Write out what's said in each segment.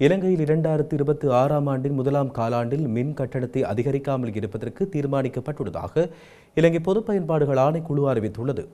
இலங்கையில் 2026 ஆண்டின் முதலாம் காலாண்டில் மின் கட்டணத்தை அதிகரிக்காமல் இருப்பதற்கு தீர்மானிக்கப்பட்டுள்ளதாக இலங்கை பொது பயன்பாடுகள் ஆணைக்குழு அறிவித்துள்ளது.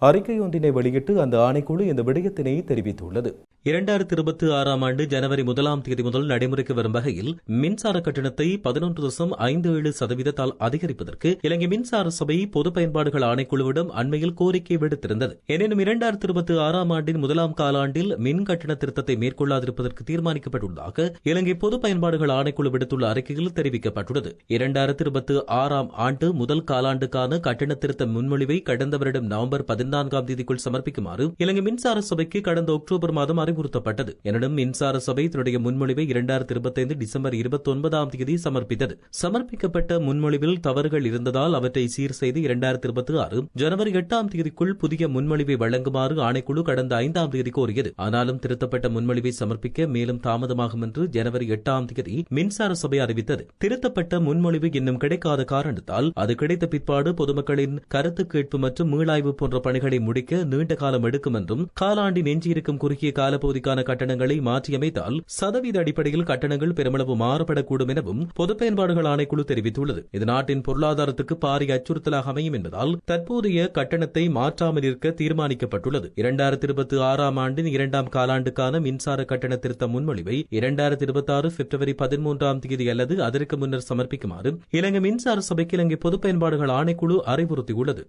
அறிக்கை ஒன்றினை வெளியிட்டு அந்த ஆணைக்குழு இந்த விடயத்தினை தெரிவித்துள்ளது. 2026 ஆண்டு ஜனவரி 1 முதல் நடைமுறைக்கு வரும் வகையில் மின்சார கட்டணத்தை 11.57% அதிகரிப்பதற்கு இலங்கை மின்சார சபை பொது பயன்பாடுகள் ஆணைக்குழுவிடம் அண்மையில் கோரிக்கை விடுத்திருந்தது. எனினும் 2026 ஆண்டின் முதலாம் காலாண்டில் மின் கட்டண திருத்தத்தை மேற்கொள்ளாதிருப்பதற்கு தீர்மானிக்கப்பட்டுள்ளதாக இலங்கை பொது பயன்பாடுகள் ஆணைக்குழு விடுத்துள்ள அறிக்கையில் தெரிவிக்கப்பட்டுள்ளது. 2026 ஆண்டு முதல் காலாண்டுக்கான கட்டண திருத்த முன்மொழிவை கடந்த வருடம் நவம்பர் 14 தேதிக்குள் சமர்ப்பிக்குமாறு இலங்கை மின்சார சபைக்கு கடந்த அக்டோபர் மாதம் அறிவுறுத்தப்பட்டது. எனினும் மின்சார சபை தன்னுடைய முன்மொழிவை 2025 டிசம்பர் 29 தேதி சமர்ப்பித்தது. சமர்ப்பிக்கப்பட்ட முன்மொழிவில் தவறுகள் இருந்ததால் அவற்றை சீர் செய்து 2026 ஜனவரி 8 தேதிக்குள் புதிய முன்மொழிவை வழங்குமாறு ஆணைக்குழு கடந்த 5 தேதி கோரியது. ஆனாலும் திருத்தப்பட்ட முன்மொழிவை சமர்ப்பிக்க மேலும் தாமதமாகும் என்று ஜனவரி 8 தேதி மின்சார சபை அறிவித்தது. திருத்தப்பட்ட முன்மொழிவு இன்னும் கிடைக்காத காரணத்தால் அது கிடைத்த பிற்பாடு பொதுமக்களின் கருத்து கேட்பு மற்றும் மீளாய்வு போன்ற பணிகளை முடிக்க நீண்ட காலம் எடுக்கும் என்றும் காலாண்டின் எஞ்சியிருக்கும் குறுகிய காலப்பகுதிக்கான கட்டணங்களை மாற்றியமைத்தால் சதவீத அடிப்படையில் கட்டணங்கள் பெருமளவு மாறுபடக்கூடும் எனவும் பொது பயன்பாடுகள் ஆணைக்குழு தெரிவித்துள்ளது. இது நாட்டின் பொருளாதாரத்துக்கு பாரிய அச்சுறுத்தலாக அமையும் என்பதால் தற்போதைய கட்டணத்தை மாற்றாமல் இருக்க தீர்மானிக்கப்பட்டுள்ளது. 2026 ஆண்டின் 2ஆம் காலாண்டுக்கான மின்சார கட்டண திருத்த முன்மொழிவை 2026 பிப்ரவரி 13 தேதி அல்லது அதற்கு முன்னர் சமர்ப்பிக்குமாறு இலங்கை மின்சார சபைக்கு இலங்கை பொது பயன்பாடுகள் ஆணைக்குழு அறிவுறுத்தியுள்ளது.